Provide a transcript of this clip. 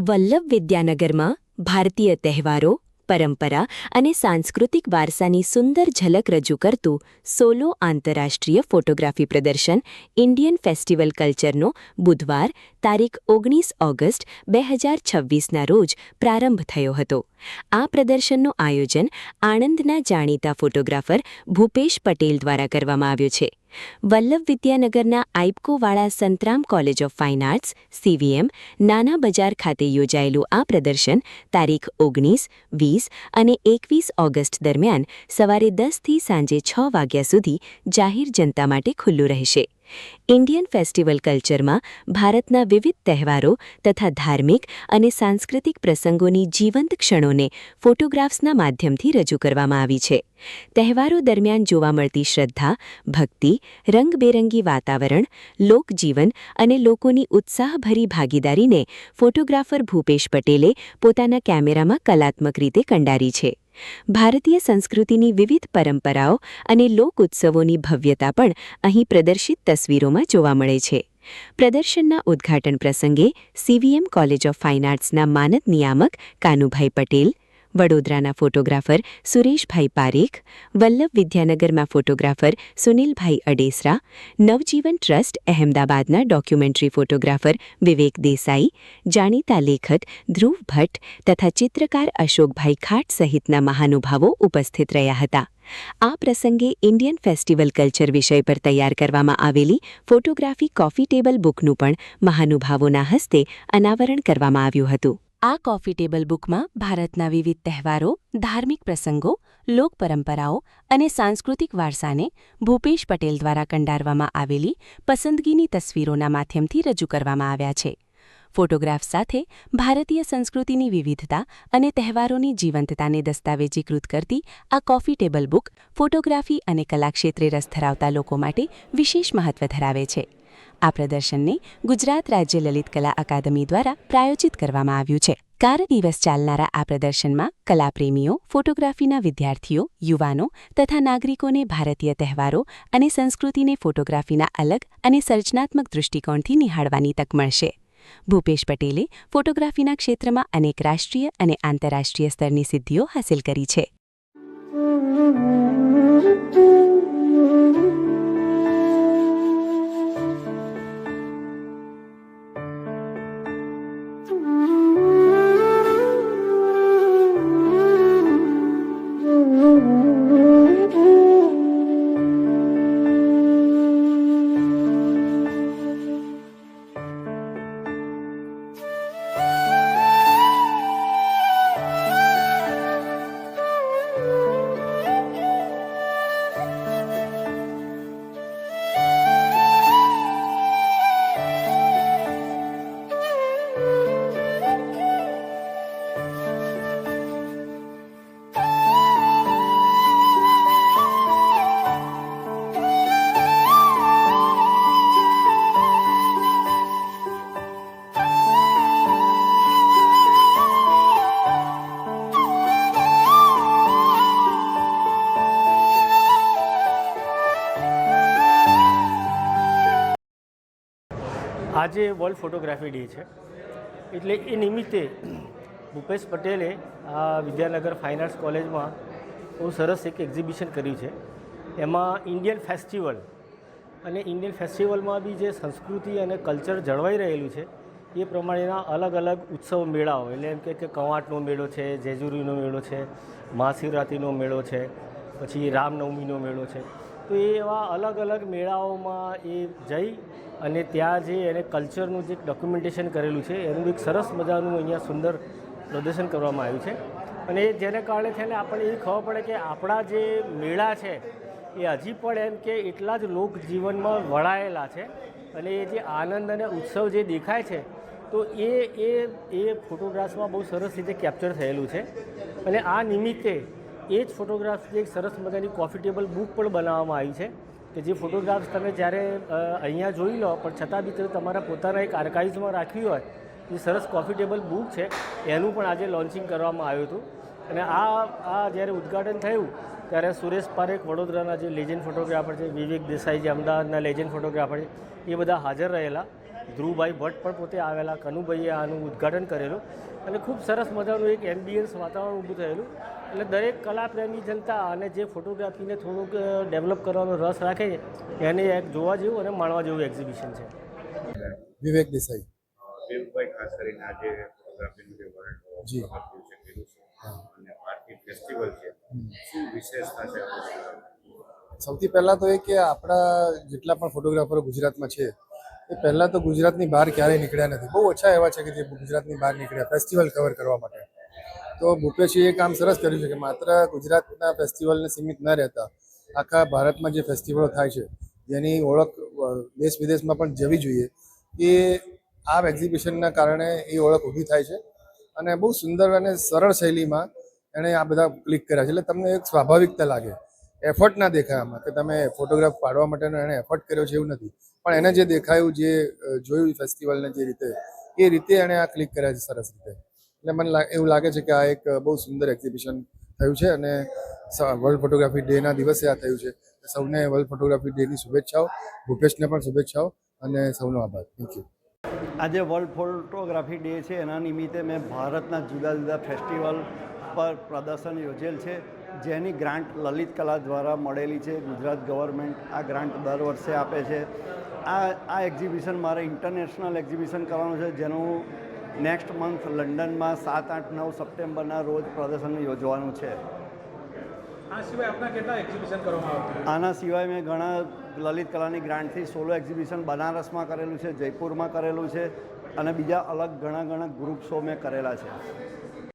વલ્લભ વિદ્યાનગરમાં ભારતીય તહેવારો, પરંપરા અને સાંસ્કૃતિક વારસાની સુંદર ઝલક રજૂ કરતું સોલો આંતરરાષ્ટ્રીય ફોટોગ્રાફી પ્રદર્શન ઇન્ડિયન ફેસ્ટિવલ કલ્ચરનો બુધવાર તારીખ 19 ઓગસ્ટ 2026ના રોજ પ્રારંભ થયો હતો. આ પ્રદર્શનનું આયોજન આણંદના જાણીતા ફોટોગ્રાફર ભૂપેશ પટેલ દ્વારા કરવામાં આવ્યું છે. વલ્લભ વિદ્યાનગરના આઇપકોવાળા Santram college of fine arts CVM નાના બજાર ખાતે યોજાયેલું આ પ્રદર્શન તારીખ 19, 20 અને 21 ઓગસ્ટ દરમિયાન સવારે 10 થી સાંજે 6 વાગ્યા સુધી જાહેર જનતા માટે ખુલ્લું રહેશે. ઇન્ડિયન ફેસ્ટિવલ કલ્ચરમાં ભારતના વિવિધ તહેવારો તથા ધાર્મિક અને સાંસ્કૃતિક પ્રસંગોની જીવંત ક્ષણોને ફોટોગ્રાફ્સના માધ્યમથી રજૂ કરવામાં આવી છે. તહેવારો દરમિયાન જોવા મળતી શ્રદ્ધા, ભક્તિ, રંગબેરંગી વાતાવરણ, લોકજીવન અને લોકોની ઉત્સાહભરી ભાગીદારીને ફોટોગ્રાફર ભૂપેશ પટેલે પોતાના કેમેરામાં કલાત્મક રીતે કંડારી છે. ભારતીય સંસ્કૃતિની વિવિધ પરંપરાઓ અને લોક ઉત્સવોની ભવ્યતા પણ અહીં પ્રદર્શિત તસવીરોમાં જોવા મળે છે. પ્રદર્શનના ઉદ્ઘાટન પ્રસંગે CVM કોલેજ ઓફ ફાઇન આર્ટ્સના માનદ નિયામક કાનુભાઈ પટેલ, વડોદરાના ફોટોગ્રાફર સુરેશભાઈ પારેખ, વલ્લભ વિદ્યાનગરમાં ફોટોગ્રાફર સુનિલભાઈ અડેસરા, નવજીવન ટ્રસ્ટ અહેમદાબાદના ડોક્યુમેન્ટરી ફોટોગ્રાફર વિવેક દેસાઈ, જાણીતા લેખક ધ્રુવ ભટ્ટ તથા ચિત્રકાર અશોકભાઈ ખાટ સહિતના મહાનુભાવો ઉપસ્થિત રહ્યા હતા. આ પ્રસંગે ઇન્ડિયન ફેસ્ટિવલ કલ્ચર વિષય પર તૈયાર કરવામાં આવેલી ફોટોગ્રાફી કોફી ટેબલ બુકનું પણ મહાનુભાવોના હસ્તે અનાવરણ કરવામાં આવ્યું હતું. આ કોફી ટેબલ બુકમાં ભારતના વિવિધ તહેવારો, ધાર્મિક પ્રસંગો, લોક પરંપરાઓ અને સાંસ્કૃતિક વારસાને ભૂપેશ પટેલ દ્વારા કંડારવામાં આવેલી પસંદગીની તસવીરોના માધ્યમથી રજૂ કરવામાં આવ્યા છે. ફોટોગ્રાફ સાથે ભારતીય સંસ્કૃતિની વિવિધતા અને તહેવારોની જીવંતતાને દસ્તાવેજીકૃત કરતી આ કોફી ટેબલ બુક ફોટોગ્રાફી અને કલાક્ષેત્રે રસ ધરાવતા લોકો માટે વિશેષ મહત્વ ધરાવે છે. આ પ્રદર્શનને ગુજરાત રાજ્ય લલિત કલા અકાદમી દ્વારા પ્રાયોજિત કરવામાં આવ્યું છે. 4 દિવસ ચાલનારા આ પ્રદર્શનમાં કલાપ્રેમીઓ, ફોટોગ્રાફીના વિદ્યાર્થીઓ, યુવાનો તથા નાગરિકોને ભારતીય તહેવારો અને સંસ્કૃતિને ફોટોગ્રાફીના અલગ અને સર્જનાત્મક દૃષ્ટિકોણથી નિહાળવાની તક મળશે. ભૂપેશ પટેલે ફોટોગ્રાફીના ક્ષેત્રમાં અનેક રાષ્ટ્રીય અને આંતરરાષ્ટ્રીય સ્તરની સિદ્ધિઓ હાંસિલ કરી છે. આજે વર્લ્ડ ફોટોગ્રાફી ડે છે, એટલે એ નિમિત્તે ભૂપેશ પટેલે આ વિદ્યાનગર ફાઇન આર્ટ્સ કોલેજમાં બહુ સરસ એક એક્ઝિબિશન કર્યું છે. એમાં ઇન્ડિયન ફેસ્ટિવલ અને ઇન્ડિયન ફેસ્ટિવલમાં બી જે સંસ્કૃતિ અને કલ્ચર જળવાઈ રહેલું છે એ પ્રમાણેના અલગ અલગ ઉત્સવ મેળાઓ, એટલે એમ કે કંવાટનો મેળો છે, જેજુરીનો મેળો છે, મહાશિવરાત્રિનો મેળો છે, પછી રામનવમીનો મેળો છે. તો એવા અલગ અલગ મેળાઓમાં એ જઈ અને ત્યાં જે એને કલ્ચરનું જે ડોક્યુમેન્ટેશન કરેલું છે એનું એક સરસ મજાનું અહીંયા સુંદર પ્રદર્શન કરવામાં આવ્યું છે. અને જેને કારણે થઈને આપણને એ ખબર પડે કે આપણા જે મેળા છે એ હજી પણ એમ કે એટલા જ લોકજીવનમાં વળાયેલા છે અને એ જે આનંદ અને ઉત્સવ જે દેખાય છે તો એ ફોટોગ્રાફ્સમાં બહુ સરસ રીતે કેપ્ચર થયેલું છે. અને આ નિમિત્તે એ જ ફોટોગ્રાફ્સની એક સરસ મજાની કોફી ટેબલ બુક પણ બનાવવામાં આવી છે કે જે ફોટોગ્રાફ્સ તમે જ્યારે અહીંયા જોઈ લો પણ છતાં બી તમે તમારા પોતાના એક આર્કાઇવ્સમાં રાખવી હોય એ સરસ કોફી ટેબલ બુક છે એનું પણ આજે લોન્ચિંગ કરવામાં આવ્યું હતું. અને આ જ્યારે ઉદ્ઘાટન થયું ત્યારે સુરેશ પારેખ વડોદરાના જે લેજેન્ડ ફોટોગ્રાફર છે, વિવેક દેસાઈ જે અમદાવાદના લેજેન્ડ ફોટોગ્રાફર છે, એ બધા હાજર રહેલા ધ્રુવભાઈ ભટ્ટ પણ પોતે આવેલા, કનુભાઈએ આનું ઉદ્ઘાટન કરેલું અને ખૂબ સરસ મજાનું એક એમ્બિયન્સ વાતાવરણ ઊભું થયેલું. એટલે દરેક કલાપ્રેમી જનતા અને જે ફોટોગ્રાફીને થોડુંક ડેવલપ કરવાનો રસ રાખે છે એને એક જોવા જેવું અને માણવા જેવું એક્ઝિબિશન છે. વિવેક દેસાઈ. વિવેકભાઈ, ખાસ કરીને આજે ફોટોગ્રાફીનું જે વર્લ્ડ જી. ફોટોગ્રાફી છે કર્યું છે અને પાર્ટી ફેસ્ટિવલ છે, શું વિશેષતા છે? સૌથી પહેલાં તો એ કે આપણા જેટલા પણ ફોટોગ્રાફરો ગુજરાતમાં છે એ પહેલાં તો ગુજરાતની બહાર ક્યારેય નીકળ્યા નથી. બહુ ઓછા એવા છે કે જે ગુજરાતની બહાર નીકળ્યા ફેસ્ટિવલ કવર કરવા માટે. તો ભૂપેશજીએ એ કામ સરસ કર્યું છે કે માત્ર ગુજરાતના ફેસ્ટિવલને સીમિત ન રહેતા આખા ભારતમાં જે ફેસ્ટિવલો થાય છે જેની ઓળખ દેશ વિદેશમાં પણ જવી જોઈએ, એ આ એક્ઝિબિશનના કારણે એ ઓળખ ઊભી થાય છે. અને બહુ સુંદર અને સરળ શૈલીમાં એણે આ બધા ક્લિક કર્યા છે. એટલે તમને એક સ્વાભાવિકતા લાગે, એફર્ટ ના દેખાય આમાં કે તમે ફોટોગ્રાફ પાડવા માટેનો એણે એફર્ટ કર્યો છે એવું નથી, પણ એને જે દેખાયું, જે જોયું ફેસ્ટિવલને જે રીતે, એ રીતે એણે આ ક્લિક કર્યા છે સરસ રીતે. એટલે મને એવું લાગે છે કે આ એક બહુ સુંદર એક્ઝિબિશન થયું છે અને વર્લ્ડ ફોટોગ્રાફી ડેના દિવસે આ થયું છે. સૌને વર્લ્ડ ફોટોગ્રાફી ડેની શુભેચ્છાઓ, ભૂપેશને પણ શુભેચ્છાઓ અને સૌનો આભાર. Thank you. આજે વર્લ્ડ ફોટોગ્રાફી ડે છે, એના નિમિત્તે મેં ભારતના જુદા જુદા ફેસ્ટિવલ પર પ્રદર્શન યોજેલ છે, જેની ગ્રાન્ટ લલિત કલા દ્વારા મળેલી છે. ગુજરાત ગવર્મેન્ટ આ ગ્રાન્ટ દર વર્ષે આપે છે. આ એક્ઝિબિશન મારે ઇન્ટરનેશનલ એક્ઝિબિશન કરવાનું છે, જેનું નેક્સ્ટ મંથ લંડનમાં 7, 8, 9 સપ્ટેમ્બરના રોજ પ્રદર્શન યોજવાનું છે. આ સિવાય આપણા કેટલા એક્ઝિબિશન કરવામાં આવતા? આના સિવાય મેં ઘણા લલિત કલાની ગ્રાન્ટથી સોલો એક્ઝિબિશન બનારસમાં કરેલું છે, જયપુરમાં કરેલું છે અને બીજા અલગ ઘણા ગ્રુપ શો મેં કરેલા છે.